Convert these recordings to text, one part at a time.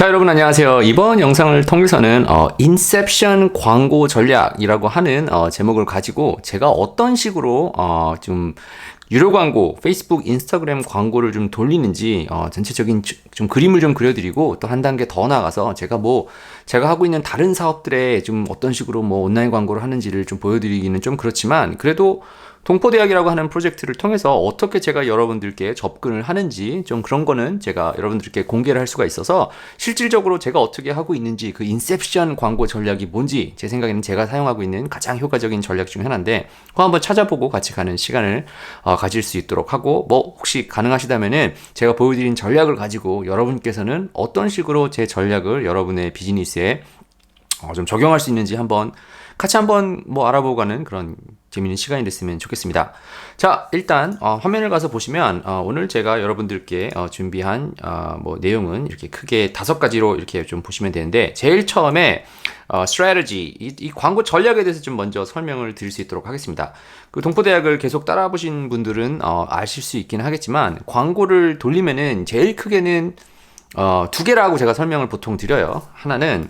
자, 여러분 안녕하세요. 이번 영상을 통해서는 인셉션 광고 전략이라고 하는 제목을 가지고 제가 어떤 식으로 좀 유료 광고, 페이스북, 인스타그램 광고를 좀 돌리는지 전체적인 좀 그림을 좀 그려드리고, 또 한 단계 더 나아가서 제가 하고 있는 다른 사업들에 좀 어떤 식으로 온라인 광고를 하는지를 좀 보여드리기는 좀 그렇지만, 그래도 동포대학이라고 하는 프로젝트를 통해서 어떻게 제가 여러분들께 접근을 하는지 좀 그런 거는 제가 여러분들께 공개를 할 수가 있어서, 실질적으로 제가 어떻게 하고 있는지, 그 인셉션 광고 전략이 뭔지 제 생각에는 제가 사용하고 있는 가장 효과적인 전략 중 하나인데, 그거 한번 찾아보고 같이 가는 시간을 가질 수 있도록 하고, 혹시 가능하시다면은 제가 보여드린 전략을 가지고 여러분께서는 어떤 식으로 제 전략을 여러분의 비즈니스에 좀 적용할 수 있는지 같이 한번 알아보고 가는 그런 재미있는 시간이 됐으면 좋겠습니다. 자, 일단 화면을 가서 보시면 오늘 제가 여러분들께 준비한 내용은 이렇게 크게 5가지로 이렇게 좀 보시면 되는데, 제일 처음에 strategy, 이 광고 전략에 대해서 좀 먼저 설명을 드릴 수 있도록 하겠습니다. 그 동포대학을 계속 따라보신 분들은 아실 수 있긴 하겠지만, 광고를 돌리면은 제일 크게는 2개라고 제가 설명을 보통 드려요. 하나는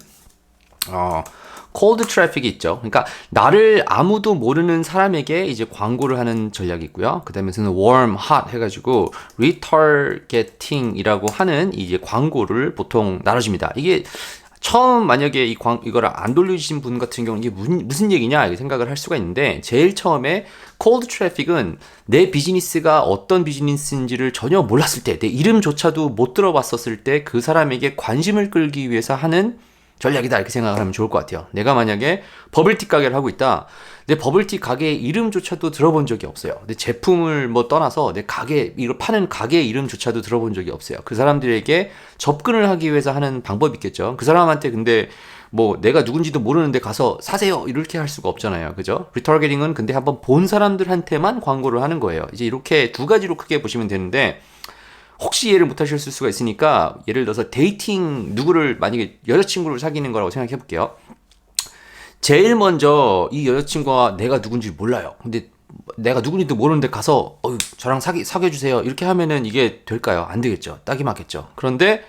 cold traffic이 있죠. 그러니까 나를 아무도 모르는 사람에게 이제 광고를 하는 전략이 있고요. 그 다음에서는 warm, hot 해가지고 retargeting이라고 하는 이제 광고를 보통 나눠집니다. 이게 처음 만약에 이거를 안 돌려주신 분 같은 경우는 이게 무슨 얘기냐 이렇게 생각을 할 수가 있는데, 제일 처음에 cold traffic은 내 비즈니스가 어떤 비즈니스인지를 전혀 몰랐을 때, 내 이름조차도 못 들어봤었을 때 그 사람에게 관심을 끌기 위해서 하는 전략이다 이렇게 생각을 하면 좋을 것 같아요. 내가 만약에 버블티 가게를 하고 있다. 내 버블티 가게의 이름조차도 들어본 적이 없어요. 내 제품을 떠나서 내 이걸 파는 가게의 이름조차도 들어본 적이 없어요. 그 사람들에게 접근을 하기 위해서 하는 방법이 있겠죠. 그 사람한테 근데 내가 누군지도 모르는데 가서 사세요 이렇게 할 수가 없잖아요. 그죠? 리타르게팅은 근데 한번 본 사람들한테만 광고를 하는 거예요. 이제 이렇게 2가지로 크게 보시면 되는데, 혹시 이해를 못 하실 수가 있으니까 예를 들어서 누구를 만약에 여자친구를 사귀는 거라고 생각해 볼게요. 제일 먼저 이 여자친구가 내가 누군지 몰라요. 근데 내가 누군지도 모르는데 가서 저랑 사귀어주세요 이렇게 하면은 이게 될까요? 안 되겠죠. 딱이 맞겠죠. 그런데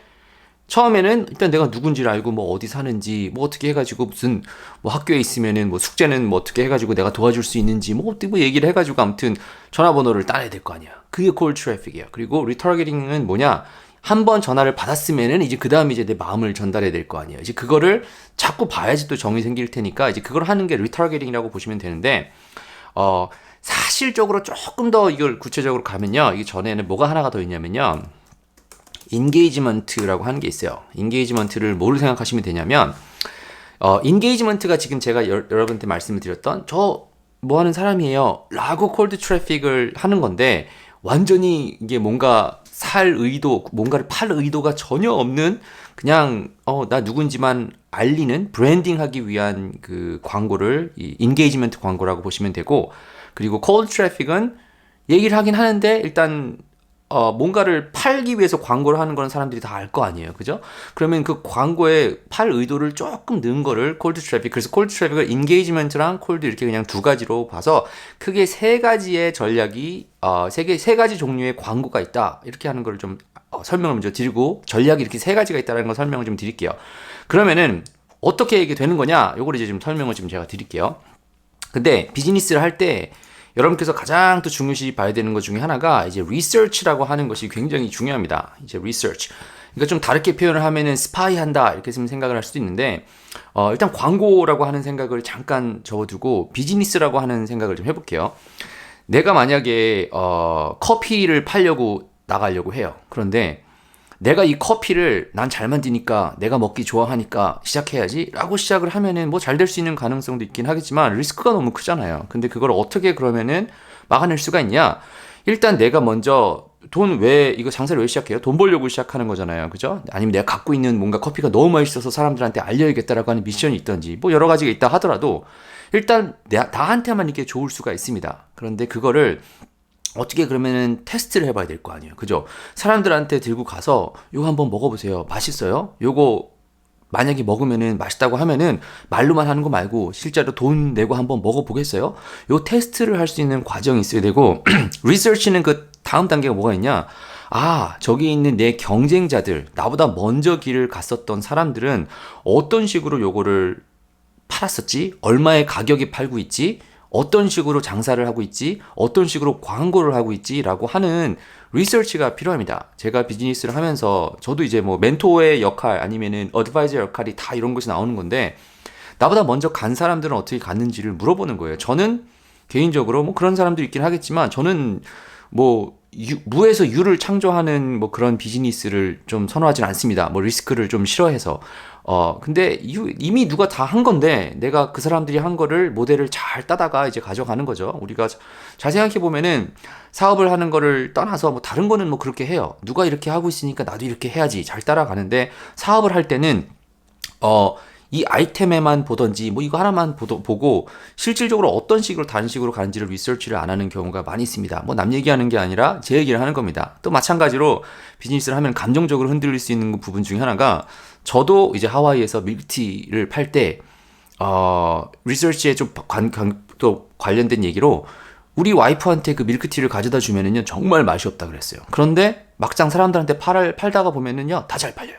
처음에는 일단 내가 누군지를 알고 어디 사는지 어떻게 해가지고 무슨 학교에 있으면은 숙제는 어떻게 해가지고 내가 도와줄 수 있는지 얘기를 해가지고 아무튼 전화번호를 따내야 될 거 아니야. 그게 cold traffic이에요. 그리고 리타르게팅은 뭐냐? 한번 전화를 받았으면은 이제 그 다음에 이제 내 마음을 전달해야 될 거 아니에요. 이제 그거를 자꾸 봐야지 또 정이 생길 테니까 이제 그걸 하는 게 리타르게팅이라고 보시면 되는데, 사실적으로 조금 더 이걸 구체적으로 가면요, 이게 전에는 뭐가 하나가 더 있냐면요, 인게이지먼트라고 하는 게 있어요. 인게이지먼트를 뭐를 생각하시면 되냐면, 인게이지먼트가 지금 제가 여러분한테 말씀을 드렸던 저 뭐 하는 사람이에요 라고 콜드 트래픽을 하는 건데, 완전히 이게 뭔가를 팔 의도가 전혀 없는, 그냥 나 누군지만 알리는, 브랜딩하기 위한 그 광고를 인게이지먼트 광고라고 보시면 되고, 그리고 콜드 트래픽은 얘기를 하긴 하는데 일단 뭔가를 팔기 위해서 광고를 하는 건 사람들이 다 알 거 아니에요. 그죠? 그러면 그 광고에 팔 의도를 조금 넣은 거를 콜드 트래픽. 그래서 콜드 트래픽을 인게이지먼트랑 콜드 이렇게 그냥 2가지로 봐서 크게 3가지의 전략이, 세 가지 종류의 광고가 있다. 이렇게 하는 걸 좀 설명을 먼저 드리고, 전략이 이렇게 3가지가 있다는 걸 설명을 좀 드릴게요. 그러면은 어떻게 이게 되는 거냐? 요걸 이제 좀 설명을 좀 제가 드릴게요. 근데 비즈니스를 할 때 여러분께서 가장 또 중요시 봐야 되는 것 중에 하나가 이제 리서치라고 하는 것이 굉장히 중요합니다. 이제 리서치. 그러니까 좀 다르게 표현을 하면은 스파이 한다 이렇게 생각을 할 수도 있는데, 일단 광고라고 하는 생각을 잠깐 접어두고 비즈니스라고 하는 생각을 좀 해볼게요. 내가 만약에 커피를 팔려고 나가려고 해요. 그런데 내가 이 커피를 난 잘 만드니까, 내가 먹기 좋아하니까 시작해야지 라고 시작을 하면은 잘 될 수 있는 가능성도 있긴 하겠지만 리스크가 너무 크잖아요. 근데 그걸 어떻게 그러면은 막아낼 수가 있냐? 일단 내가 먼저 이거 장사를 왜 시작해요? 돈 벌려고 시작하는 거잖아요. 그죠? 아니면 내가 갖고 있는 뭔가 커피가 너무 맛있어서 사람들한테 알려야겠다라고 하는 미션이 있던지 여러 가지가 있다 하더라도, 일단 나한테만 이게 좋을 수가 있습니다. 그런데 그거를 어떻게 그러면은 테스트를 해봐야 될 거 아니에요. 그죠? 사람들한테 들고 가서 요거 한번 먹어보세요. 맛있어요? 요거 만약에 먹으면은 맛있다고 하면은 말로만 하는 거 말고 실제로 돈 내고 한번 먹어보겠어요? 요 테스트를 할 수 있는 과정이 있어야 되고, 리서치는 그 다음 단계가 뭐가 있냐? 저기 있는 내 경쟁자들, 나보다 먼저 길을 갔었던 사람들은 어떤 식으로 요거를 팔았었지? 얼마의 가격에 팔고 있지? 어떤 식으로 장사를 하고 있지? 어떤 식으로 광고를 하고 있지? 라고 하는 리서치가 필요합니다. 제가 비즈니스를 하면서 저도 이제 뭐 멘토의 역할 아니면은 어드바이저 역할이 다 이런 것이 나오는 건데 나보다 먼저 간 사람들은 어떻게 갔는지를 물어보는 거예요. 저는 개인적으로 뭐 그런 사람도 있긴 하겠지만 저는 뭐 무에서 유를 창조하는 뭐 그런 비즈니스를 좀 선호하진 않습니다. 뭐 리스크를 좀 싫어해서. 근데 이미 누가 다 한 건데 내가 그 사람들이 한 거를 모델을 잘 따다가 이제 가져가는 거죠. 우리가 잘 생각해 보면은 사업을 하는 거를 떠나서 뭐 다른 거는 뭐 그렇게 해요. 누가 이렇게 하고 있으니까 나도 이렇게 해야지 잘 따라가는데 사업을 할 때는 이 아이템에만 보던지 뭐 이거 하나만 보고 실질적으로 어떤 식으로 다른 식으로 가는지를 리서치를 안 하는 경우가 많이 있습니다. 뭐 남 얘기하는 게 아니라 제 얘기를 하는 겁니다. 또 마찬가지로 비즈니스를 하면 감정적으로 흔들릴 수 있는 부분 중에 하나가 저도 이제 하와이에서 밀크티를 팔 때 리서치에 좀 또 관련된 얘기로 우리 와이프한테 그 밀크티를 가져다 주면은요 정말 맛이 없다 그랬어요. 그런데 막상 사람들한테 팔다가 보면은요 다 잘 팔려요.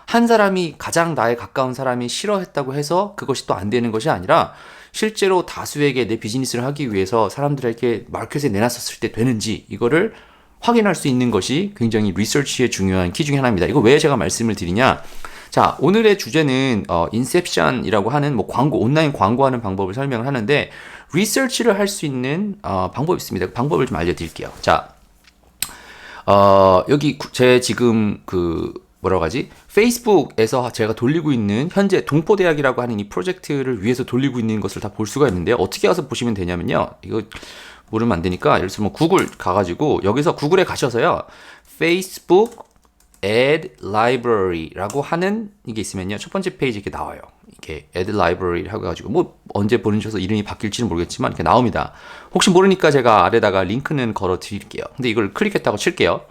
한 사람이 가장 나에 가까운 사람이 싫어했다고 해서 그것이 또 안 되는 것이 아니라 실제로 다수에게 내 비즈니스를 하기 위해서 사람들에게 마켓에 내놨었을 때 되는지 이거를 확인할 수 있는 것이 굉장히 리서치의 중요한 키 중에 하나입니다. 이거 왜 제가 말씀을 드리냐? 자, 오늘의 주제는 인셉션이라고 하는 뭐 광고, 온라인 광고하는 방법을 설명을 하는데 리서치를 할 수 있는 방법이 있습니다. 그 방법을 좀 알려드릴게요. 자, 여기 제 지금 뭐라고 하지? 페이스북에서 제가 돌리고 있는 현재 동포대학이라고 하는 이 프로젝트를 위해서 돌리고 있는 것을 다 볼 수가 있는데요. 어떻게 가서 보시면 되냐면요. 이거 모르면 안 되니까 예를 들어서 뭐 구글 가가지고 여기서 구글에 가셔서요. 페이스북 Ad Library라고 하는 이게 있으면요. 첫 번째 페이지 이렇게 나와요. 이게 Ad Library 하고 가지고 뭐 언제 보내주셔서 이름이 바뀔지는 모르겠지만 이렇게 나옵니다. 혹시 모르니까 제가 아래다가 링크는 걸어 드릴게요. 근데 이걸 클릭했다고 칠게요.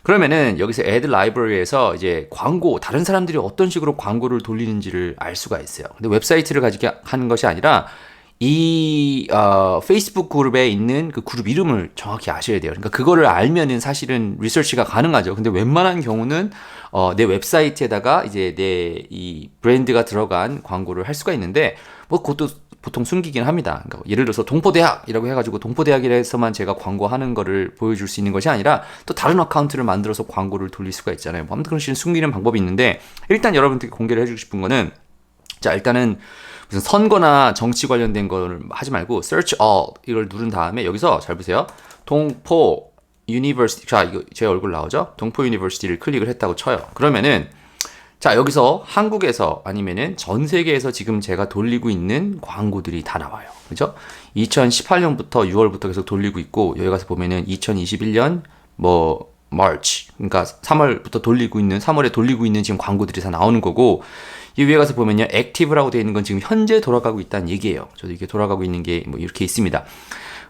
그러면은 여기서 Ad Library에서 이제 광고, 다른 사람들이 어떤 식으로 광고를 돌리는지를 알 수가 있어요. 근데 웹사이트를 가지고 하는 것이 아니라 이 페이스북 그룹에 있는 그 그룹 이름을 정확히 아셔야 돼요. 그러니까 그거를 알면은 사실은 리서치가 가능하죠. 근데 웬만한 경우는 내 웹사이트에다가 이제 내 이 브랜드가 들어간 광고를 할 수가 있는데 뭐 그것도 보통 숨기긴 합니다. 그러니까 예를 들어서 동포대학이라고 해가지고 동포대학이라서만 제가 광고하는 거를 보여줄 수 있는 것이 아니라 또 다른 어카운트를 만들어서 광고를 돌릴 수가 있잖아요. 뭐 아무튼 그런 식으로 숨기는 방법이 있는데 일단 여러분들께 공개를 해주고 싶은 거는 자 일단은 무슨 선거나 정치 관련된 걸 하지 말고 search all 이걸 누른 다음에 여기서 잘 보세요. 동포 유니버시티 자 이거 제 얼굴 나오죠? 동포 유니버시티를 클릭을 했다고 쳐요. 그러면은 자 여기서 한국에서 아니면은 전 세계에서 지금 제가 돌리고 있는 광고들이 다 나와요. 그죠? 2018년부터 6월부터 계속 돌리고 있고 여기 가서 보면은 2021년 뭐 March 그러니까 3월부터 돌리고 있는 3월에 돌리고 있는 지금 광고들이 다 나오는 거고 이 위에 가서 보면요 액티브라고 되어 있는 건 지금 현재 돌아가고 있다는 얘기예요. 저도 이게 돌아가고 있는 게 뭐 이렇게 있습니다.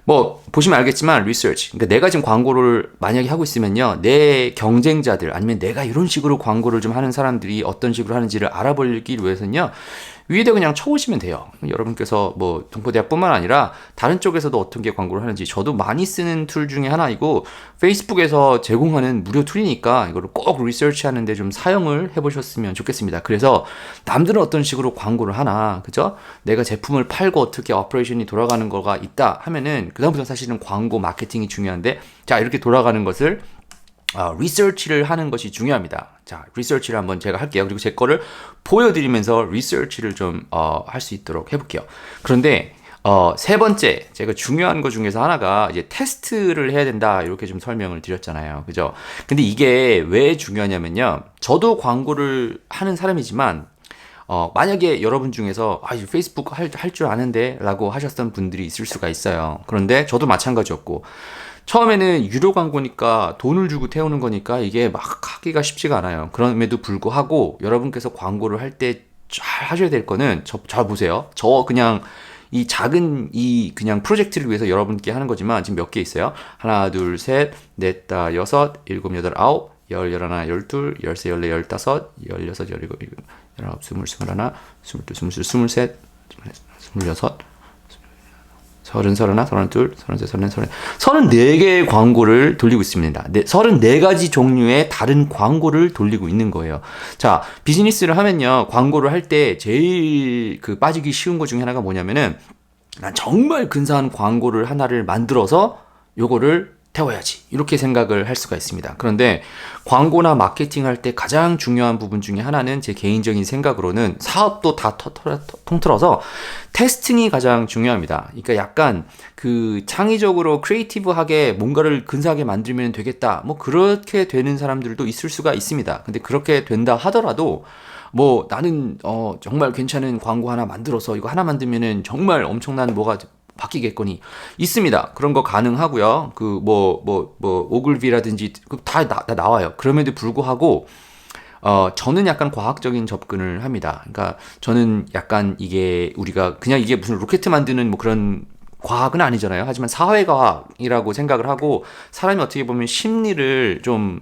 뭐 보시면 알겠지만 리서치 그러니까 내가 지금 광고를 만약에 하고 있으면요 내 경쟁자들 아니면 내가 이런 식으로 광고를 좀 하는 사람들이 어떤 식으로 하는지를 알아보기 위해서는요 위에다 그냥 쳐보시면 돼요. 여러분께서 뭐 동포대학뿐만 아니라 다른 쪽에서도 어떤 게 광고를 하는지 저도 많이 쓰는 툴 중에 하나이고 페이스북에서 제공하는 무료 툴이니까 이거를 꼭 리서치하는데 좀 사용을 해보셨으면 좋겠습니다. 그래서 남들은 어떤 식으로 광고를 하나 그죠? 내가 제품을 팔고 어떻게 오퍼레이션이 돌아가는 거가 있다 하면은 그다음부터 사실은 광고 마케팅이 중요한데 자 이렇게 돌아가는 것을 리서치를 하는 것이 중요합니다. 자, 리서치를 한번 제가 할게요. 그리고 제 거를 보여드리면서 리서치를 좀 할 수 있도록 해볼게요. 그런데 세 번째 제가 중요한 것 중에서 하나가 이제 테스트를 해야 된다 이렇게 좀 설명을 드렸잖아요. 그죠? 근데 이게 왜 중요하냐면요. 저도 광고를 하는 사람이지만 만약에 여러분 중에서 이제 페이스북 할 줄 아는데 라고 하셨던 분들이 있을 수가 있어요. 그런데 저도 마찬가지였고 처음에는 유료 광고니까 돈을 주고 태우는 거니까 이게 막 하기가 쉽지가 않아요. 그럼에도 불구하고 여러분께서 광고를 할 때 잘 하셔야 될 거는 잘 보세요. 저 그냥 이 작은 이 그냥 프로젝트를 위해서 여러분께 하는 거지만 지금 몇 개 있어요. 하나, 둘, 셋, 넷, 다, 여섯, 일곱, 여덟, 아홉, 열, 열하나, 열둘, 열세, 열네, 열다섯, 열여섯, 열일곱, 열아홉, 스물, 스물하나, 스물둘, 스물셋, 스물셋, 스물여섯, 서른하나, 서른둘, 서른셋, 서른넷, 34개의 광고를 돌리고 있습니다. 34가지 종류의 다른 광고를 돌리고 있는 거예요. 자, 비즈니스를 하면요. 광고를 할 때 제일 빠지기 쉬운 것 중에 하나가 뭐냐면은 난 정말 근사한 광고를 하나를 만들어서 요거를 태워야지. 이렇게 생각을 할 수가 있습니다. 그런데 광고나 마케팅 할 때 가장 중요한 부분 중에 하나는 제 개인적인 생각으로는 사업도 다 통틀어서 테스팅이 가장 중요합니다. 그러니까 약간 창의적으로 크리에이티브하게 뭔가를 근사하게 만들면 되겠다. 뭐 그렇게 되는 사람들도 있을 수가 있습니다. 근데 그렇게 된다 하더라도 뭐 나는 정말 괜찮은 광고 하나 만들어서 이거 하나 만들면은 정말 엄청난 뭐가 바뀌겠거니 있습니다. 그런 거 가능하고요. 오글비라든지 다 나와요. 그럼에도 불구하고 저는 약간 과학적인 접근을 합니다. 그러니까 저는 약간 이게 우리가 그냥 이게 무슨 로켓 만드는 뭐 그런 과학은 아니잖아요. 하지만 사회과학이라고 생각을 하고 사람이 어떻게 보면 심리를 좀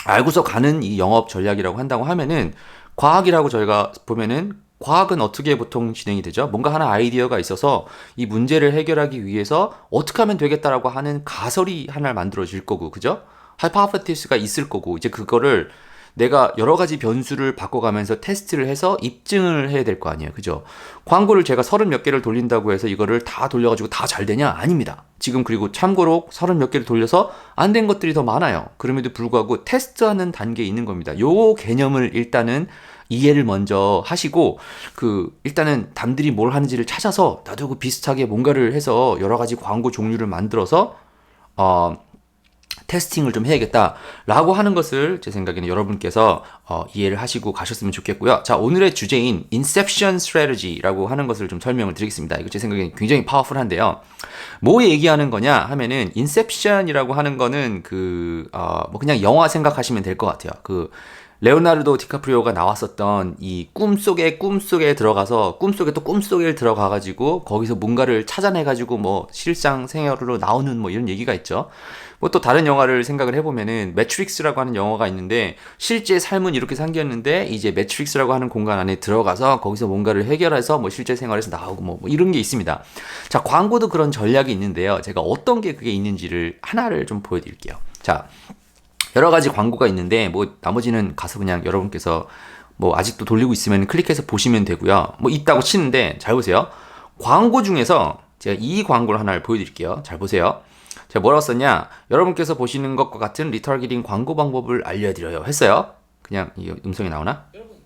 알고서 가는 이 영업 전략이라고 한다고 하면은 과학이라고 저희가 보면은 과학은 어떻게 보통 진행이 되죠? 뭔가 하나 아이디어가 있어서 이 문제를 해결하기 위해서 어떻게 하면 되겠다라고 하는 가설이 하나 만들어질 거고, 그죠? 하이포테시스가 있을 거고, 이제 그거를 내가 여러 가지 변수를 바꿔가면서 테스트를 해서 입증을 해야 될 거 아니에요. 그죠? 광고를 제가 30몇 개를 돌린다고 해서 이거를 다 돌려가지고 다 잘 되냐? 아닙니다. 지금 그리고 참고로 30몇 개를 돌려서 안 된 것들이 더 많아요. 그럼에도 불구하고 테스트하는 단계에 있는 겁니다. 요 개념을 일단은 이해를 먼저 하시고 일단은 남들이 뭘 하는지를 찾아서 나도 비슷하게 뭔가를 해서 여러 가지 광고 종류를 만들어서 테스팅을 좀 해야겠다라고 하는 것을 제 생각에는 여러분께서 이해를 하시고 가셨으면 좋겠고요. 자, 오늘의 주제인 Inception Strategy라고 하는 것을 좀 설명을 드리겠습니다. 이거 제 생각에는 굉장히 파워풀한데요. 뭐 얘기하는 거냐 하면은 Inception이라고 하는 거는 그냥 영화 생각하시면 될 것 같아요. 레오나르도 디카프리오가 나왔었던 이 꿈속에 들어가서 꿈속에 또 꿈속에 들어가가지고 거기서 뭔가를 찾아내가지고 뭐 실상 생활로 나오는 뭐 이런 얘기가 있죠. 뭐 또 다른 영화를 생각을 해보면은 매트릭스라고 하는 영화가 있는데 실제 삶은 이렇게 생겼는데 이제 매트릭스라고 하는 공간 안에 들어가서 거기서 뭔가를 해결해서 뭐 실제 생활에서 나오고 뭐 이런 게 있습니다. 자, 광고도 그런 전략이 있는데요. 제가 어떤 게 그게 있는지를 하나를 좀 보여드릴게요. 자, 여러 가지 광고가 있는데 뭐 나머지는 가서 그냥 여러분께서 뭐 아직도 돌리고 있으면 클릭해서 보시면 되고요. 뭐 있다고 치는데 잘 보세요. 광고 중에서 제가 이 광고를 하나를 보여드릴게요. 잘 보세요. 제가 뭐라고 썼냐? 여러분께서 보시는 것과 같은 리타르게팅 광고 방법을 알려드려요 했어요. 그냥 이 음성이 나오나? 여러분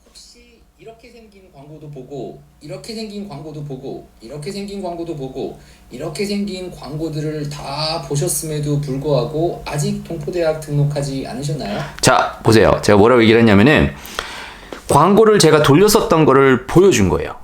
혹시 이렇게 생긴 광고도 보고 이렇게 생긴 광고도 보고 이렇게 생긴 광고도 보고 이렇게 생긴 광고들을 다 보셨음에도 불구하고 아직 동포대학 등록하지 않으셨나요? 자, 보세요. 제가 뭐라고 얘기를 했냐면은 광고를 제가 돌렸었던 거를 보여준 거예요.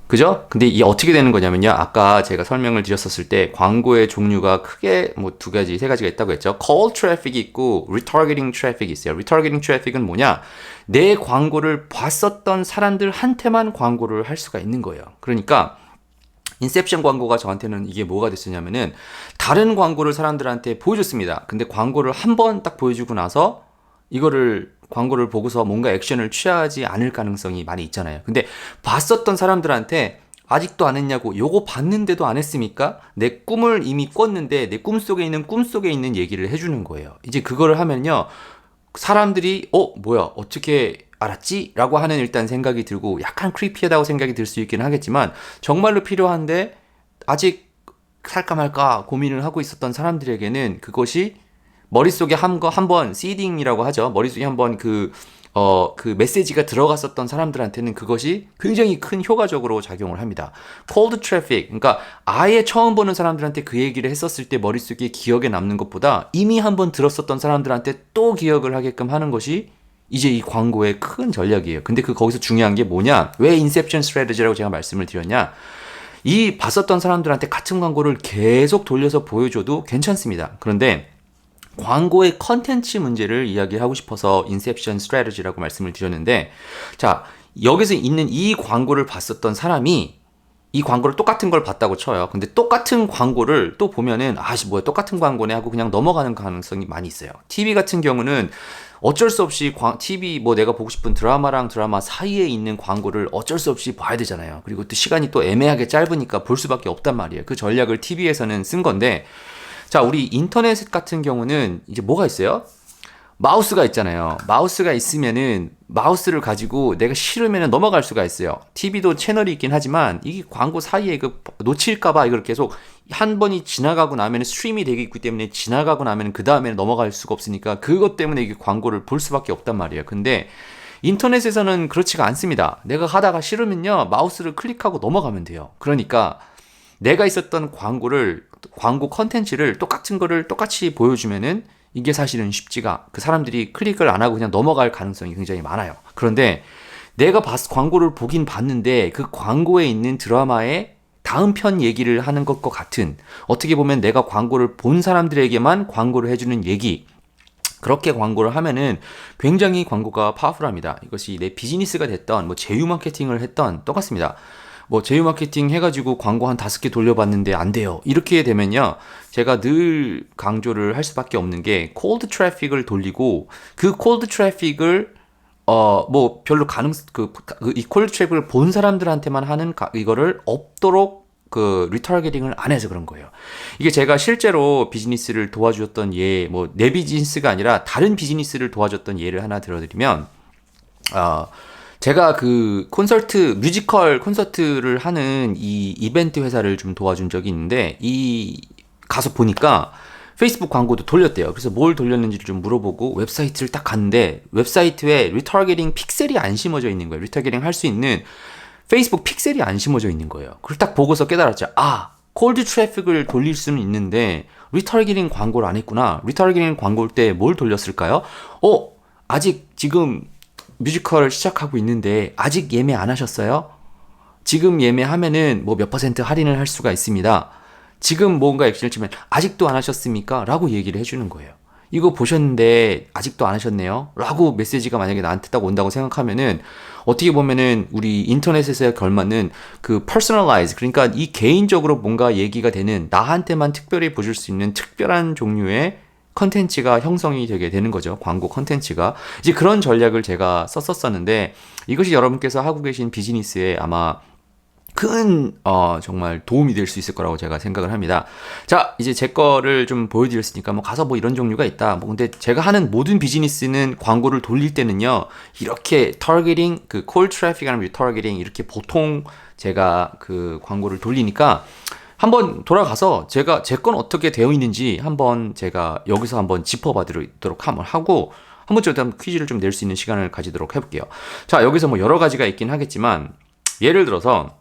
그죠? 근데 이게 어떻게 되는 거냐면요. 아까 제가 설명을 드렸었을 때 광고의 종류가 크게 뭐 2가지, 3가지가 있다고 했죠. Cold traffic이 있고 retargeting traffic이 있어요. retargeting traffic은 뭐냐? 내 광고를 봤었던 사람들한테만 광고를 할 수가 있는 거예요. 그러니까 인셉션 광고가 저한테는 이게 뭐가 됐었냐면은 다른 광고를 사람들한테 보여줬습니다. 근데 광고를 한 번 딱 보여주고 나서 광고를 보고서 뭔가 액션을 취하지 않을 가능성이 많이 있잖아요. 근데 봤었던 사람들한테 아직도 안 했냐고, 요거 봤는데도 안 했습니까? 내 꿈을 이미 꿨는데 내 꿈속에 있는 얘기를 해주는 거예요. 이제 그거를 하면요. 사람들이 뭐야 어떻게 알았지? 라고 하는 일단 생각이 들고 약간 크리피하다고 생각이 들 수 있긴 하겠지만 정말로 필요한데 아직 살까 말까 고민을 하고 있었던 사람들에게는 그것이 머릿속에 한번 시딩이라고 하죠. 머릿속에 한번 그 메시지가 들어갔었던 사람들한테는 그것이 굉장히 큰 효과적으로 작용을 합니다. cold traffic, 그러니까 아예 처음 보는 사람들한테 그 얘기를 했었을 때 머릿속에 기억에 남는 것보다 이미 한번 들었었던 사람들한테 또 기억을 하게끔 하는 것이 이제 이 광고의 큰 전략이에요. 근데 거기서 중요한 게 뭐냐? 왜 인셉션 스트래티지라고 제가 말씀을 드렸냐? 이 봤었던 사람들한테 같은 광고를 계속 돌려서 보여줘도 괜찮습니다. 그런데 광고의 컨텐츠 문제를 이야기하고 싶어서 인셉션 스트래티지라고 말씀을 드렸는데, 자, 여기서 있는 이 광고를 봤었던 사람이 이 광고를 똑같은 걸 봤다고 쳐요. 근데 똑같은 광고를 또 보면은 뭐야 똑같은 광고네 하고 그냥 넘어가는 가능성이 많이 있어요. TV 같은 경우는 어쩔 수 없이 TV 뭐 내가 보고 싶은 드라마랑 드라마 사이에 있는 광고를 어쩔 수 없이 봐야 되잖아요. 그리고 또 시간이 또 애매하게 짧으니까 볼 수밖에 없단 말이에요. 그 전략을 TV에서는 쓴 건데, 자, 우리 인터넷 같은 경우는 이제 뭐가 있어요? 마우스가 있잖아요. 마우스가 있으면은 마우스를 가지고 내가 싫으면 넘어갈 수가 있어요. TV도 채널이 있긴 하지만 이게 광고 사이에 그 놓칠까봐 이걸 계속 한 번이 지나가고 나면 스트림이 되고 있기 때문에 지나가고 나면 그 다음에 넘어갈 수가 없으니까 그것 때문에 이게 광고를 볼 수밖에 없단 말이에요. 근데 인터넷에서는 그렇지가 않습니다. 내가 하다가 싫으면요 마우스를 클릭하고 넘어가면 돼요. 그러니까 내가 있었던 광고 컨텐츠를 똑같은 거를 똑같이 보여주면은 이게 사실은 쉽지가, 그 사람들이 클릭을 안 하고 그냥 넘어갈 가능성이 굉장히 많아요. 그런데 내가 광고를 보긴 봤는데 그 광고에 있는 드라마의 다음 편 얘기를 하는 것과 같은, 어떻게 보면 내가 광고를 본 사람들에게만 광고를 해주는 얘기, 그렇게 광고를 하면은 굉장히 광고가 파워풀합니다. 이것이 내 비즈니스가 됐던 뭐 제휴 마케팅을 했던 똑같습니다. 뭐 제휴 마케팅 해가지고 광고 한 5개 돌려봤는데 안 돼요. 이렇게 되면요, 제가 늘 강조를 할 수밖에 없는 게 콜드 트래픽을 돌리고 그 콜드 트래픽을 뭐 별로 이 콜드 트래픽을 본 사람들한테만 하는 이거를 없도록 그 리타르게팅을 안 해서 그런 거예요. 이게 제가 실제로 비즈니스를 도와주었던 뭐 내 비즈니스가 아니라 다른 비즈니스를 도와줬던 예를 하나 들어드리면, 제가 그 뮤지컬 콘서트를 하는 이 이벤트 회사를 좀 도와준 적이 있는데, 가서 보니까 페이스북 광고도 돌렸대요. 그래서 뭘 돌렸는지를 좀 물어보고 웹사이트를 딱 갔는데, 웹사이트에 리타르게팅 픽셀이 안 심어져 있는 거예요. 리타르게팅 할 수 있는 페이스북 픽셀이 안 심어져 있는 거예요. 그걸 딱 보고서 깨달았죠. 콜드 트래픽을 돌릴 수는 있는데 리타르게팅 광고를 안 했구나. 리타르게팅 광고일 때 뭘 돌렸을까요? 아직 지금 뮤지컬 시작하고 있는데 아직 예매 안 하셨어요? 지금 예매하면은 뭐 몇 % 할인을 할 수가 있습니다. 지금 뭔가 액션을 치면 아직도 안 하셨습니까? 라고 얘기를 해주는 거예요. 이거 보셨는데 아직도 안 하셨네요? 라고 메시지가 만약에 나한테 딱 온다고 생각하면은, 어떻게 보면은 우리 인터넷에서 걸맞는 그 personalize, 그러니까 이 개인적으로 뭔가 얘기가 되는, 나한테만 특별히 보실 수 있는 특별한 종류의 컨텐츠가 형성이 되게 되는 거죠. 광고 컨텐츠가. 이제 그런 전략을 제가 썼었는데, 이것이 여러분께서 하고 계신 비즈니스에 아마 큰 정말 도움이 될 수 있을 거라고 제가 생각을 합니다. 자, 이제 제 거를 좀 보여드렸으니까 뭐 가서 뭐 이런 종류가 있다. 뭐 근데 제가 하는 모든 비즈니스는 광고를 돌릴 때는요, 이렇게 타겟팅, 그 콜 트래픽이랑 리타겟팅, 이렇게 보통 제가 그 광고를 돌리니까 한번 돌아가서 제 건 어떻게 되어 있는지 한번 제가 여기서 한번 짚어봐드리도록 한번 하고, 한번 좀 퀴즈를 좀 낼 수 있는 시간을 가지도록 해볼게요. 자, 여기서 뭐 여러 가지가 있긴 하겠지만, 예를 들어서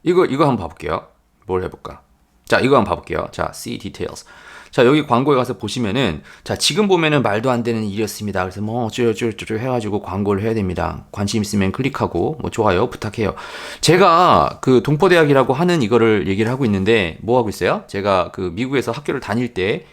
이거 한번 봐볼게요. 뭘 해볼까? 자, 이거 한번 봐볼게요. 자, see details. 자, 여기 광고에 가서 보시면은, 자, 지금 보면은 말도 안 되는 일이었습니다. 그래서 뭐 어쩌고저쩌고 해가지고 광고를 해야 됩니다. 관심 있으면 클릭하고 뭐 좋아요 부탁해요. 제가 그 동포대학이라고 하는 이거를 얘기를 하고 있는데, 뭐 하고 있어요? 제가 그 미국에서 학교를 다닐 때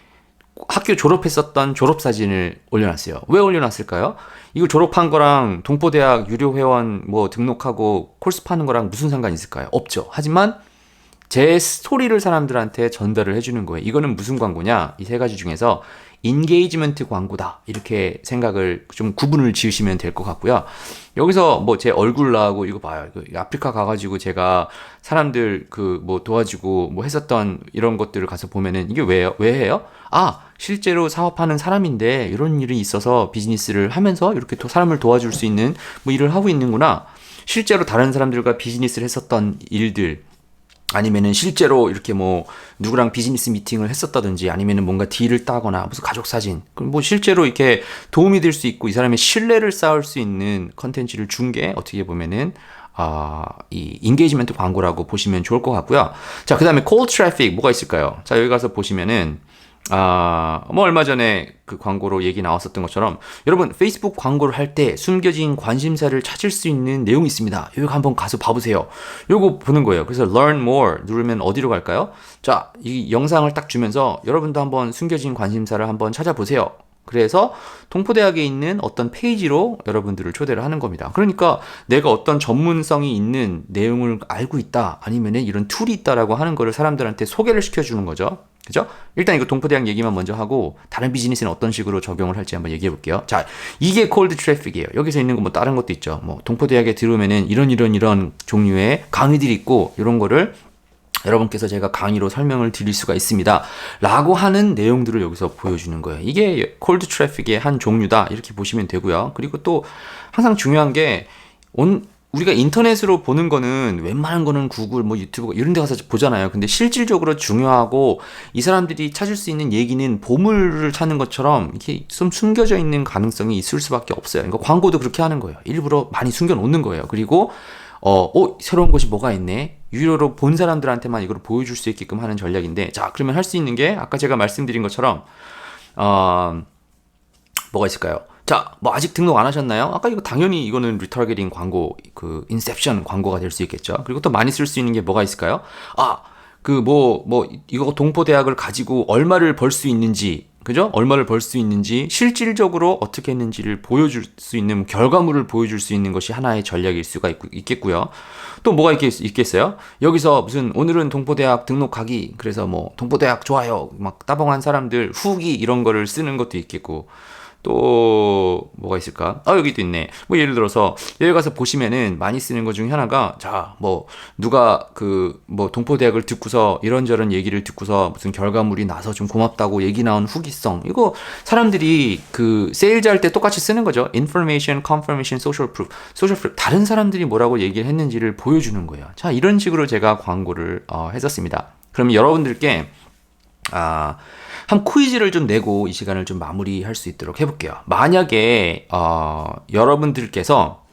학교 졸업했었던 졸업사진을 올려놨어요. 왜 올려놨을까요? 이거 졸업한 거랑 동포대학 유료회원 뭐 등록하고 콜스 파는 거랑 무슨 상관이 있을까요? 없죠. 하지만 제 스토리를 사람들한테 전달을 해주는 거예요. 이거는 무슨 광고냐? 이 세 가지 중에서 인게이지먼트 광고다, 이렇게 생각을 좀 구분을 지으시면 될 것 같고요. 여기서 뭐 제 얼굴 나오고 이거 봐요. 아프리카 가가지고 제가 사람들 그 뭐 도와주고 뭐 했었던 이런 것들을 가서 보면은, 이게 왜 해요? 실제로 사업하는 사람인데 이런 일이 있어서 비즈니스를 하면서 이렇게 사람을 도와줄 수 있는 뭐 일을 하고 있는구나. 실제로 다른 사람들과 비즈니스를 했었던 일들, 아니면은 실제로 이렇게 뭐 누구랑 비즈니스 미팅을 했었다든지, 아니면은 뭔가 딜을 따거나 무슨 가족 사진, 그럼 뭐 실제로 이렇게 도움이 될 수 있고 이 사람의 신뢰를 쌓을 수 있는 컨텐츠를 준 게 어떻게 보면은 이 인게이지먼트 광고라고 보시면 좋을 것 같고요. 자, 그 다음에 콜드 트래픽 뭐가 있을까요? 자, 여기 가서 보시면은 뭐 얼마 전에 그 광고로 얘기 나왔었던 것처럼, 여러분 페이스북 광고를 할 때 숨겨진 관심사를 찾을 수 있는 내용이 있습니다. 여기 한번 가서 봐보세요. 요거 보는 거예요. 그래서 learn more 누르면 어디로 갈까요? 자, 이 영상을 딱 주면서 여러분도 한번 숨겨진 관심사를 한번 찾아보세요. 그래서 동포대학에 있는 어떤 페이지로 여러분들을 초대를 하는 겁니다. 그러니까 내가 어떤 전문성이 있는 내용을 알고 있다, 아니면 이런 툴이 있다라고 하는 거를 사람들한테 소개를 시켜주는 거죠. 그죠? 일단 이거 동포대학 얘기만 먼저 하고 다른 비즈니스는 어떤 식으로 적용을 할지 한번 얘기해 볼게요. 자, 이게 콜드 트래픽이에요. 여기서 있는 거 뭐 다른 것도 있죠. 뭐 동포대학에 들어오면은 이런 종류의 강의들이 있고 이런 거를 여러분께서 제가 강의로 설명을 드릴 수가 있습니다. 라고 하는 내용들을 여기서 보여주는 거예요. 이게 콜드 트래픽의 한 종류다. 이렇게 보시면 되고요. 그리고 또 항상 중요한 게 우리가 인터넷으로 보는 거는 웬만한 거는 구글, 뭐 유튜브 이런 데 가서 보잖아요. 근데 실질적으로 중요하고 이 사람들이 찾을 수 있는 얘기는 보물을 찾는 것처럼 이렇게 좀 숨겨져 있는 가능성이 있을 수밖에 없어요. 그러니까 광고도 그렇게 하는 거예요. 일부러 많이 숨겨 놓는 거예요. 그리고 새로운 것이 뭐가 있네? 유료로 본 사람들한테만 이걸 보여줄 수 있게끔 하는 전략인데, 자, 그러면 할 수 있는 게, 아까 제가 말씀드린 것처럼, 뭐가 있을까요? 자, 뭐 아직 등록 안 하셨나요? 아까 이거 당연히 이거는 리타르게팅 광고, 그 인셉션 광고가 될 수 있겠죠. 그리고 또 많이 쓸 수 있는 게 뭐가 있을까요? 이거 동포대학을 가지고 얼마를 벌 수 있는지, 그죠? 얼마를 벌 수 있는지, 실질적으로 어떻게 했는지를 보여줄 수 있는, 결과물을 보여줄 수 있는 것이 하나의 전략일 수가 있겠고요. 또 뭐가 있겠어요? 여기서 무슨, 오늘은 동포대학 등록하기, 그래서 뭐, 동포대학 좋아요, 막 따봉한 사람들, 후기 이런 거를 쓰는 것도 있겠고, 또 뭐가 있을까? 여기도 있네. 뭐 예를 들어서 여기 가서 보시면은 많이 쓰는 것 중에 하나가, 자, 뭐 누가 동포대학을 듣고서 이런저런 얘기를 듣고서 무슨 결과물이 나서 좀 고맙다고 얘기 나온 후기성, 이거 사람들이 그 세일즈 할 때 똑같이 쓰는 거죠. information, confirmation, social proof. social proof, 다른 사람들이 뭐라고 얘기를 했는지를 보여주는 거예요. 자, 이런 식으로 제가 광고를 했었습니다. 그럼 여러분들께 한 퀴즈를 좀 내고 이 시간을 좀 마무리할 수 있도록 해볼게요. 만약에 여러분들께서,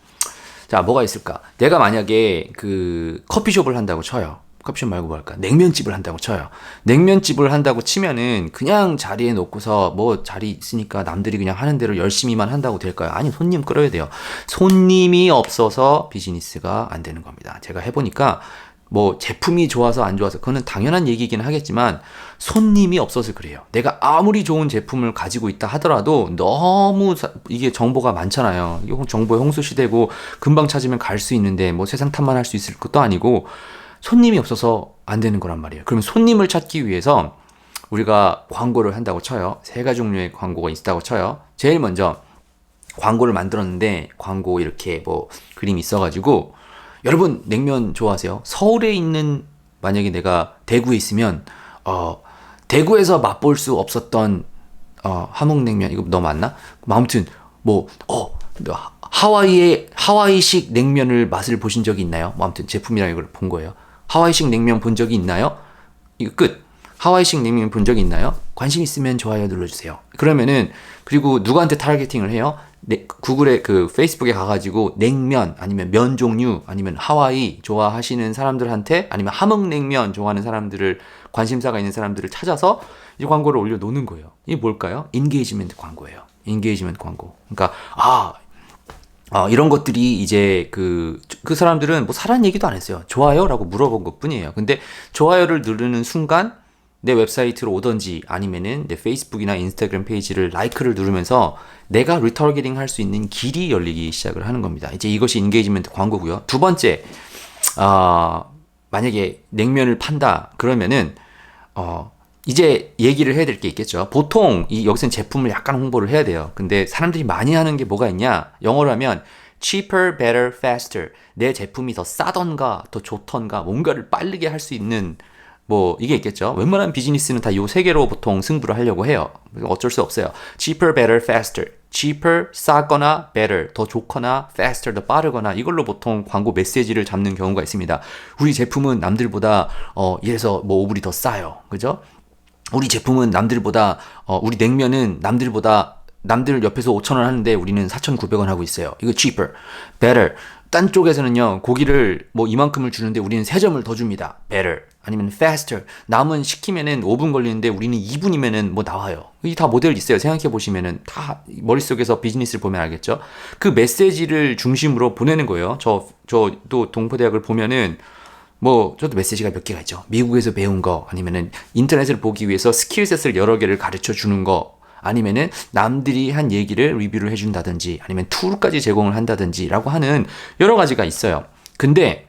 자, 뭐가 있을까? 내가 만약에 그 커피숍을 한다고 쳐요. 커피숍 말고 뭐 할까? 냉면집을 한다고 쳐요. 냉면집을 한다고 치면은 그냥 자리에 놓고서 뭐 자리 있으니까 남들이 그냥 하는 대로 열심히만 한다고 될까요? 아니, 손님 끌어야 돼요. 손님이 없어서 비즈니스가 안 되는 겁니다. 제가 해보니까 뭐 제품이 좋아서 안 좋아서 그거는 당연한 얘기이긴 하겠지만 손님이 없어서 그래요. 내가 아무리 좋은 제품을 가지고 있다 하더라도 너무 이게 정보가 많잖아요. 이거 정보의 홍수 시대고 금방 찾으면 갈 수 있는데 뭐 세상 탓만 할 수 있을 것도 아니고 손님이 없어서 안 되는 거란 말이에요. 그러면 손님을 찾기 위해서 우리가 광고를 한다고 쳐요. 3가지 종류의 광고가 있다고 쳐요. 제일 먼저 광고를 만들었는데 광고 이렇게 뭐 그림이 있어가지고, 여러분 냉면 좋아하세요? 서울에 있는, 만약에 내가 대구에 있으면 대구에서 맛볼 수 없었던 함흥냉면, 이거 너 맞나? 아무튼 뭐 하와이식 냉면을 맛을 보신 적이 있나요? 뭐 아무튼 제품이랑 이걸 본 거예요. 하와이식 냉면 본 적이 있나요? 이거 끝. 하와이식 냉면 본 적이 있나요? 관심 있으면 좋아요 눌러주세요. 그러면은, 그리고 누구한테 타겟팅을 해요? 구글에 페이스북에 가가지고 냉면 아니면 면 종류 아니면 하와이 좋아하시는 사람들한테, 아니면 함흥냉면 좋아하는 사람들을, 관심사가 있는 사람들을 찾아서 이 광고를 올려놓는 거예요. 이게 뭘까요? 인게이지먼트 광고예요. 인게이지먼트 광고. 그러니까 이런 것들이 이제 그 사람들은 뭐 사람 얘기도 안 했어요. 좋아요라고 물어본 것 뿐이에요. 근데 좋아요를 누르는 순간 내 웹사이트로 오던지 아니면은 내 페이스북이나 인스타그램 페이지를 라이크를 누르면서 내가 리타르게팅 할 수 있는 길이 열리기 시작을 하는 겁니다. 이제 이것이 인게이지먼트 광고고요. 두 번째, 만약에 냉면을 판다 그러면은 이제 얘기를 해야 될 게 있겠죠. 보통 여기서는 제품을 약간 홍보를 해야 돼요. 근데 사람들이 많이 하는 게 뭐가 있냐? 영어로 하면 cheaper, better, faster. 내 제품이 더 싸던가 더 좋던가 뭔가를 빠르게 할 수 있는 뭐 이게 있겠죠. 웬만한 비즈니스는 다 이 3개로 보통 승부를 하려고 해요. 어쩔 수 없어요. cheaper, better, faster. cheaper, 싸거나 better, 더 좋거나 faster, 더 빠르거나, 이걸로 보통 광고 메시지를 잡는 경우가 있습니다. 우리 제품은 남들보다 이래서 뭐 5불이 더 싸요. 그죠? 우리 제품은 남들보다 우리 냉면은 남들 옆에서 5,000원 하는데 우리는 4,900원 하고 있어요. 이거 cheaper. better. 딴 쪽에서는요, 고기를 뭐 이만큼을 주는데 우리는 3점을 더 줍니다. better. 아니면 faster. 남은 시키면은 5분 걸리는데 우리는 2분이면은 뭐 나와요. 이 다 모델 있어요. 생각해 보시면은 다 머릿속에서 비즈니스를 보면 알겠죠? 그 메시지를 중심으로 보내는 거예요. 저도 동포대학을 보면은 뭐 저도 메시지가 몇 개가 있죠. 미국에서 배운 거, 아니면은 인터넷을 보기 위해서 스킬셋을 여러 개를 가르쳐 주는 거, 아니면은 남들이 한 얘기를 리뷰를 해준다든지, 아니면 툴까지 제공을 한다든지 라고 하는 여러 가지가 있어요. 근데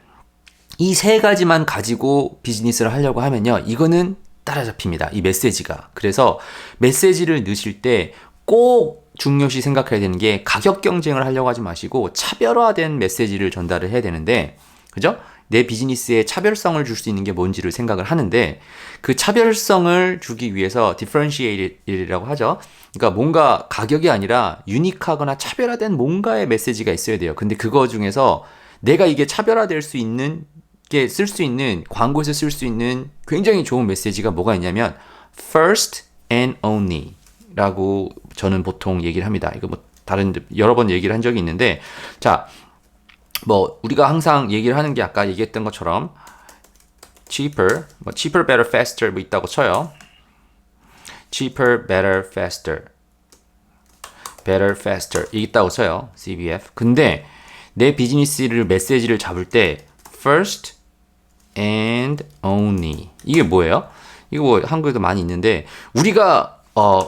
이 3가지만 가지고 비즈니스를 하려고 하면요, 이거는 따라잡힙니다. 이 메시지가. 그래서 메시지를 넣으실 때 꼭 중요시 생각해야 되는 게 가격 경쟁을 하려고 하지 마시고 차별화된 메시지를 전달을 해야 되는데, 그죠? 내 비즈니스에 차별성을 줄 수 있는 게 뭔지를 생각을 하는데, 그 차별성을 주기 위해서 differentiate이라고 하죠. 그러니까 뭔가 가격이 아니라 유니크하거나 차별화된 뭔가의 메시지가 있어야 돼요. 근데 그거 중에서 내가 이게 차별화될 수 있는 게 쓸 수 있는, 광고에서 쓸 수 있는 굉장히 좋은 메시지가 뭐가 있냐면 first and only 라고 저는 보통 얘기를 합니다. 이거 뭐 다른 여러 번 얘기를 한 적이 있는데, 자, 뭐 우리가 항상 얘기를 하는 게 아까 얘기했던 것처럼 cheaper, 뭐 cheaper, better, faster 뭐 있다고 쳐요. cheaper, better, faster, better, faster 있다고 쳐요. CBF. 근데 내 비즈니스를 메시지를 잡을 때 first and only 이게 뭐예요? 이거 뭐 한국에도 많이 있는데, 우리가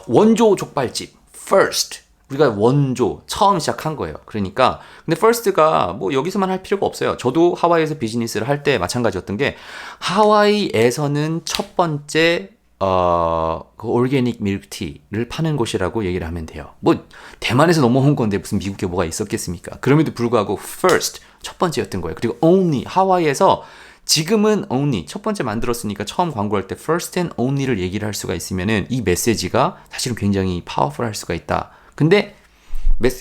원조 족발집 first, 우리가 원조 처음 시작한 거예요. 그러니까 근데 first가 뭐 여기서만 할 필요가 없어요. 저도 하와이에서 비즈니스를 할 때 마찬가지였던 게, 하와이에서는 첫 번째 그 올게닉 밀크티를 파는 곳이라고 얘기를 하면 돼요. 뭐 대만에서 넘어온 건데 무슨 미국에 뭐가 있었겠습니까? 그럼에도 불구하고 first 첫 번째였던 거예요. 그리고 only 하와이에서 지금은 only 첫 번째 만들었으니까 처음 광고할 때 first and only를 얘기를 할 수가 있으면은 이 메시지가 사실은 굉장히 파워풀할 수가 있다. 근데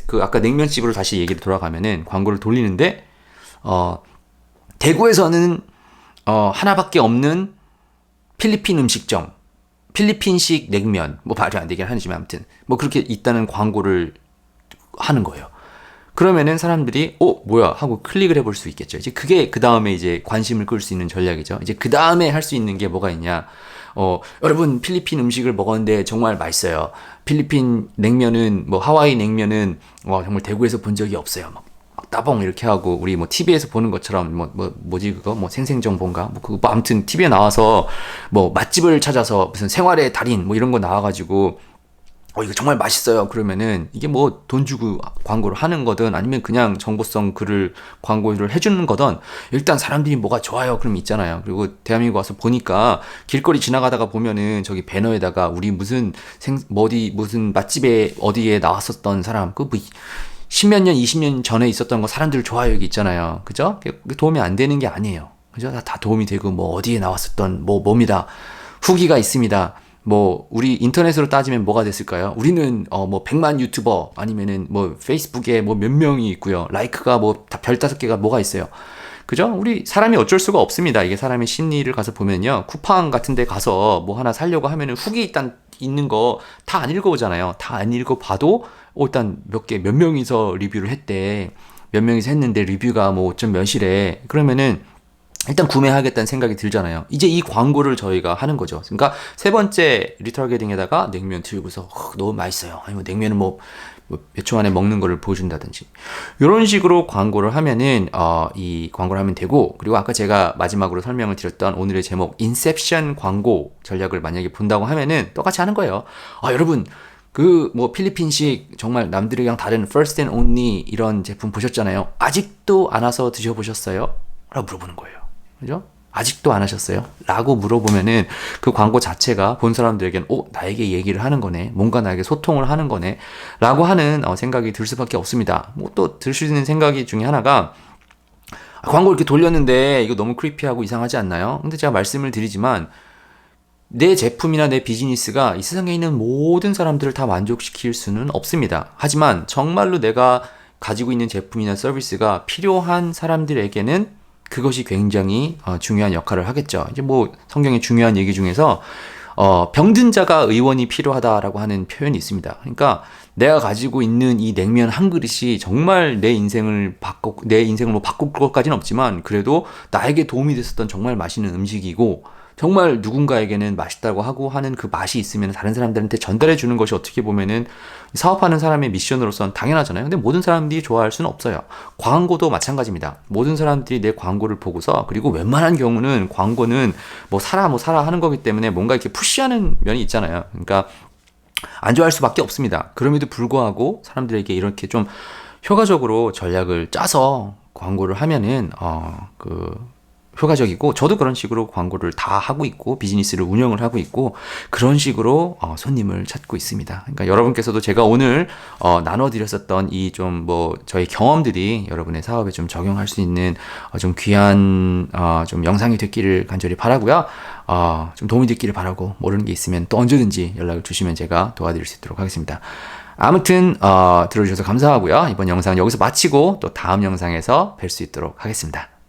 그 아까 냉면집으로 다시 얘기를 돌아가면은 광고를 돌리는데 대구에서는 하나밖에 없는 필리핀 음식점, 필리핀식 냉면, 뭐 말이 안 되긴 하지만 아무튼 뭐 그렇게 있다는 광고를 하는 거예요. 그러면은 사람들이 뭐야 하고 클릭을 해볼 수 있겠죠. 이제 그게 그 다음에 이제 관심을 끌 수 있는 전략이죠. 이제 그 다음에 할 수 있는 게 뭐가 있냐? 여러분 필리핀 음식을 먹었는데 정말 맛있어요. 필리핀 냉면은 뭐 하와이 냉면은 정말 대구에서 본 적이 없어요. 막 따봉 이렇게 하고, 우리 뭐 TV에서 보는 것처럼 뭐지 그거 뭐 생생정보인가 뭐 그거 뭐 아무튼 TV에 나와서 뭐 맛집을 찾아서 무슨 생활의 달인 뭐 이런 거 나와가지고 이거 정말 맛있어요. 그러면은 이게 뭐 돈 주고 광고를 하는 거든 아니면 그냥 정보성 글을 광고를 해주는 거든 일단 사람들이 뭐가 좋아요. 그럼 있잖아요. 그리고 대한민국 와서 보니까 길거리 지나가다가 보면은 저기 배너에다가 우리 무슨 무슨 맛집에 어디에 나왔었던 사람 그 뭐 10몇 년, 20년 전에 있었던 거 사람들 좋아요 여기 있잖아요. 그죠? 도움이 안 되는 게 아니에요. 그죠? 다 도움이 되고 뭐 어디에 나왔었던 뭡니다. 후기가 있습니다. 뭐 우리 인터넷으로 따지면 뭐가 됐을까요? 우리는 뭐 100만 유튜버 아니면은 뭐 페이스북에 뭐 몇 명이 있고요. 라이크가 뭐 다 별 5개가 뭐가 있어요. 그죠? 우리 사람이 어쩔 수가 없습니다. 이게 사람의 심리를 가서 보면요. 쿠팡 같은 데 가서 뭐 하나 사려고 하면은 후기 일단 있는 거 다 안 읽어보잖아요. 다 안 읽어봐도 일단 몇 명이서 리뷰를 했대. 몇 명이서 했는데 리뷰가 뭐 5점 몇이래. 그러면은 일단 구매하겠다는 생각이 들잖아요. 이제 이 광고를 저희가 하는 거죠. 그러니까 세 번째 리타겟팅에다가 냉면 들고서 너무 맛있어요. 아니면 냉면은 뭐 몇 초 안에 먹는 거를 보여준다든지 이런 식으로 광고를 하면은 이 광고를 하면 되고, 그리고 아까 제가 마지막으로 설명을 드렸던 오늘의 제목 인셉션 광고 전략을 만약에 본다고 하면은 똑같이 하는 거예요. 여러분 그 뭐 필리핀식 정말 남들이랑 다른 first and only 이런 제품 보셨잖아요. 아직도 안 와서 드셔보셨어요? 라고 물어보는 거예요. 그죠? 아직도 안 하셨어요? 라고 물어보면은 그 광고 자체가 본 사람들에겐 나에게 얘기를 하는 거네. 뭔가 나에게 소통을 하는 거네. 라고 하는 생각이 들 수밖에 없습니다. 뭐 또 들 수 있는 생각이 중에 하나가, 광고 이렇게 돌렸는데 이거 너무 크리피하고 이상하지 않나요? 근데 제가 말씀을 드리지만 내 제품이나 내 비즈니스가 이 세상에 있는 모든 사람들을 다 만족시킬 수는 없습니다. 하지만 정말로 내가 가지고 있는 제품이나 서비스가 필요한 사람들에게는 그것이 굉장히 중요한 역할을 하겠죠. 이제 뭐 성경의 중요한 얘기 중에서 병든 자가 의원이 필요하다라고 하는 표현이 있습니다. 그러니까 내가 가지고 있는 이 냉면 한 그릇이 정말 내 인생을 뭐 바꿀 것까지는 없지만 그래도 나에게 도움이 됐었던 정말 맛있는 음식이고, 정말 누군가에게는 맛있다고 하고 하는 그 맛이 있으면 다른 사람들한테 전달해 주는 것이 어떻게 보면은 사업하는 사람의 미션으로서는 당연하잖아요. 근데 모든 사람들이 좋아할 수는 없어요. 광고도 마찬가지입니다. 모든 사람들이 내 광고를 보고서, 그리고 웬만한 경우는 광고는 뭐 사라 하는 거기 때문에 뭔가 이렇게 푸시하는 면이 있잖아요. 그러니까 안 좋아할 수밖에 없습니다. 그럼에도 불구하고 사람들에게 이렇게 좀 효과적으로 전략을 짜서 광고를 하면은 효과적이고 저도 그런 식으로 광고를 다 하고 있고 비즈니스를 운영을 하고 있고 그런 식으로 손님을 찾고 있습니다. 그러니까 여러분께서도 제가 오늘 나눠드렸었던 이 좀 뭐 저희 경험들이 여러분의 사업에 좀 적용할 수 있는 좀 귀한 좀 영상이 됐기를 간절히 바라고요. 좀 도움이 됐기를 바라고 모르는 게 있으면 또 언제든지 연락을 주시면 제가 도와드릴 수 있도록 하겠습니다. 아무튼 들어주셔서 감사하고요. 이번 영상은 여기서 마치고 또 다음 영상에서 뵐 수 있도록 하겠습니다.